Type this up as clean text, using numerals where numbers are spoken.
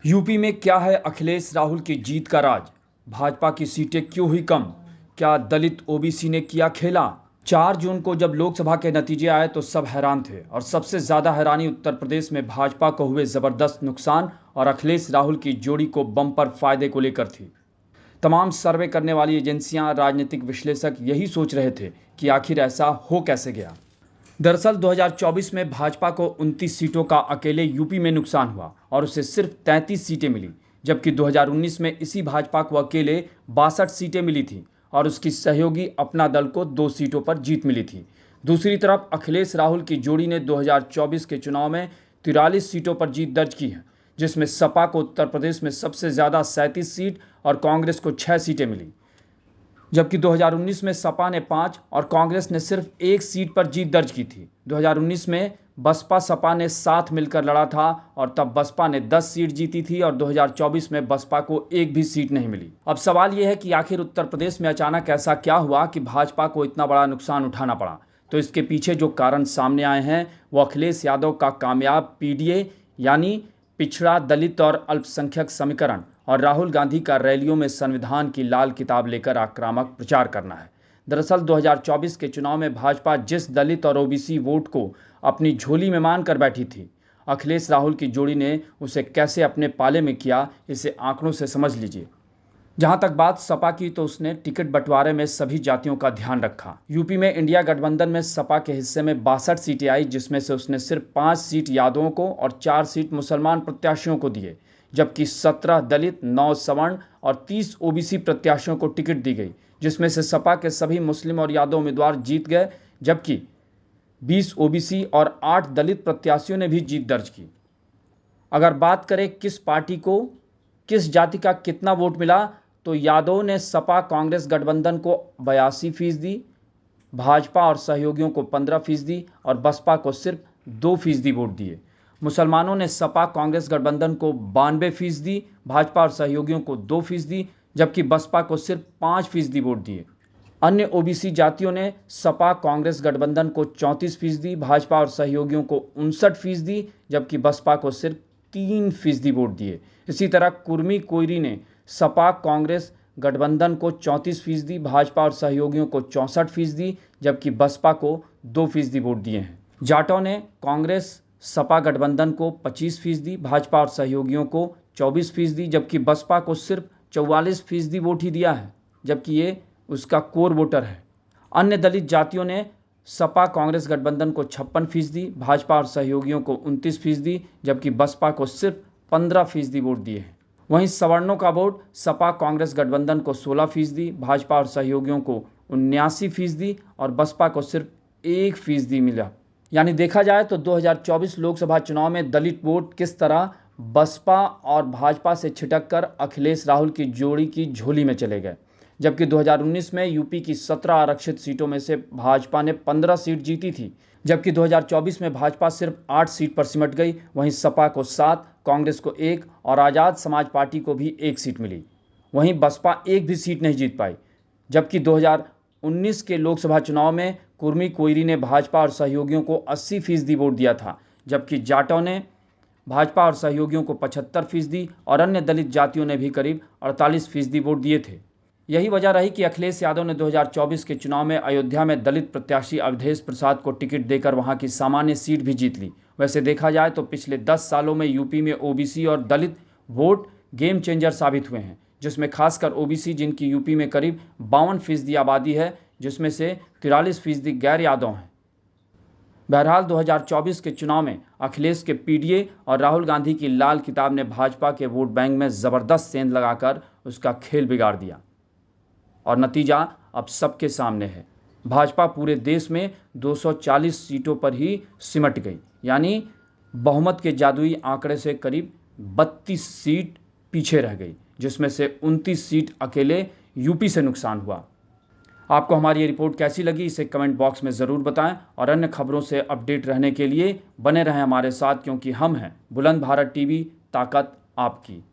UP में क्या है अखिलेश राहुल की जीत का राज? भाजपा की सीटें क्यों हुई कम? क्या दलित ओबीसी ने किया खेला? 4 जून को जब लोकसभा के नतीजे आए तो सब हैरान थे और सबसे ज्यादा हैरानी उत्तर प्रदेश में भाजपा को हुए जबरदस्त नुकसान और अखिलेश राहुल की जोड़ी को बम्पर फायदे को लेकर थी। तमाम सर्वे करने वाली एजेंसियां, राजनीतिक विश्लेषक यही सोच रहे थे कि आखिर ऐसा हो कैसे गया। दरअसल 2024 में भाजपा को 29 सीटों का अकेले यूपी में नुकसान हुआ और उसे सिर्फ 33 सीटें मिली, जबकि 2019 में इसी भाजपा को अकेले 62 सीटें मिली थी और उसकी सहयोगी अपना दल को 2 सीटों पर जीत मिली थी। दूसरी तरफ अखिलेश राहुल की जोड़ी ने 2024 के चुनाव में 43 सीटों पर जीत दर्ज की है, जिसमें सपा को उत्तर प्रदेश में सबसे ज़्यादा 37 सीट और कांग्रेस को 6 सीटें मिली, जबकि 2019 में सपा ने 5 और कांग्रेस ने सिर्फ 1 सीट पर जीत दर्ज की थी। 2019 में बसपा सपा ने साथ मिलकर लड़ा था और तब बसपा ने 10 सीट जीती थी और 2024 में बसपा को एक भी सीट नहीं मिली। अब सवाल यह है कि आखिर उत्तर प्रदेश में अचानक ऐसा क्या हुआ कि भाजपा को इतना बड़ा नुकसान उठाना पड़ा। तो इसके पीछे जो कारण सामने आए हैं वो अखिलेश यादव का कामयाब पीडीए यानी पिछड़ा, दलित और अल्पसंख्यक समीकरण और राहुल गांधी का रैलियों में संविधान की लाल किताब लेकर आक्रामक प्रचार करना है। दरअसल 2024 के चुनाव में भाजपा जिस दलित और ओबीसी वोट को अपनी झोली में मानकर बैठी थी, अखिलेश राहुल की जोड़ी ने उसे कैसे अपने पाले में किया, इसे आंकड़ों से समझ लीजिए। जहां तक बात सपा की, तो उसने टिकट बंटवारे में सभी जातियों का ध्यान रखा। यूपी में इंडिया गठबंधन में सपा के हिस्से में 62 सीटें आई, जिसमें से उसने सिर्फ 5 सीट यादवों को और 4 सीट मुसलमान प्रत्याशियों को दिए, जबकि 17 दलित, 9 सवर्ण और 30 ओबीसी प्रत्याशियों को टिकट दी गई, जिसमें से सपा के सभी मुस्लिम और यादव उम्मीदवार जीत गए, जबकि 20 ओबीसी और 8 दलित प्रत्याशियों ने भी जीत दर्ज की। अगर बात करें किस पार्टी को किस जाति का कितना वोट मिला, तो यादव ने सपा कांग्रेस गठबंधन को 82%, भाजपा और सहयोगियों को 15% और बसपा को सिर्फ 2% वोट दिए। मुसलमानों ने सपा कांग्रेस गठबंधन को 92%, भाजपा और सहयोगियों को 2%, जबकि बसपा को सिर्फ 5% वोट दिए। अन्य ओबीसी जातियों ने सपा कांग्रेस गठबंधन को 34%, भाजपा और सहयोगियों को 59%, जबकि बसपा को सिर्फ 3% वोट दिए। इसी तरह कुर्मी कोयरी ने सपा कांग्रेस गठबंधन को 34%, भाजपा और सहयोगियों को 64%, जबकि बसपा को 2% वोट दिए हैं। जाटों ने कांग्रेस सपा गठबंधन को 25%, भाजपा और सहयोगियों को 24%, जबकि बसपा को सिर्फ 44% वोट ही दिया है, जबकि ये उसका कोर वोटर है। अन्य दलित जातियों ने सपा कांग्रेस गठबंधन को 56%, भाजपा और सहयोगियों को 29%, जबकि बसपा को सिर्फ 15% वोट दिए हैं। वहीं सवर्णों का वोट सपा कांग्रेस गठबंधन को 16%, भाजपा और सहयोगियों को 79% और बसपा को सिर्फ 1% मिला। यानी देखा जाए तो 2024 लोकसभा चुनाव में दलित वोट किस तरह बसपा और भाजपा से छिटककर अखिलेश राहुल की जोड़ी की झोली में चले गए। जबकि 2019 में यूपी की 17 आरक्षित सीटों में से भाजपा ने 15 सीट जीती थी, जबकि 2024 में भाजपा सिर्फ 8 सीट पर सिमट गई। वहीं सपा को 7, कांग्रेस को 1 और आज़ाद समाज पार्टी को भी 1 सीट मिली। वहीं बसपा एक भी सीट नहीं जीत पाई। जबकि 2019 के लोकसभा चुनाव में कुर्मी कोयरी ने भाजपा और सहयोगियों को 80% वोट दिया था, जबकि जाटों ने भाजपा और सहयोगियों को 75% और अन्य दलित जातियों ने भी करीब 48% वोट दिए थे। यही वजह रही कि अखिलेश यादव ने 2024 के चुनाव में अयोध्या में दलित प्रत्याशी अवधेश प्रसाद को टिकट देकर वहां की सामान्य सीट भी जीत ली। वैसे देखा जाए तो पिछले 10 सालों में यूपी में ओबीसी और दलित वोट गेम चेंजर साबित हुए हैं, जिसमें खासकर ओबीसी, जिनकी यूपी में करीब 52% आबादी है, जिसमें से 43% गैर यादव हैं। बहरहाल 2024 के चुनाव में अखिलेश के पीडीए और राहुल गांधी की लाल किताब ने भाजपा के वोट बैंक में ज़बरदस्त सेंध लगाकर उसका खेल बिगाड़ दिया और नतीजा अब सबके सामने है। भाजपा पूरे देश में 240 सीटों पर ही सिमट गई, यानी बहुमत के जादुई आंकड़े से करीब 32 सीट पीछे रह गई, जिसमें से 29 सीट अकेले यूपी से नुकसान हुआ। आपको हमारी ये रिपोर्ट कैसी लगी, इसे कमेंट बॉक्स में ज़रूर बताएं और अन्य खबरों से अपडेट रहने के लिए बने रहें हमारे साथ, क्योंकि हम हैं बुलंद भारत टीवी, ताकत आपकी।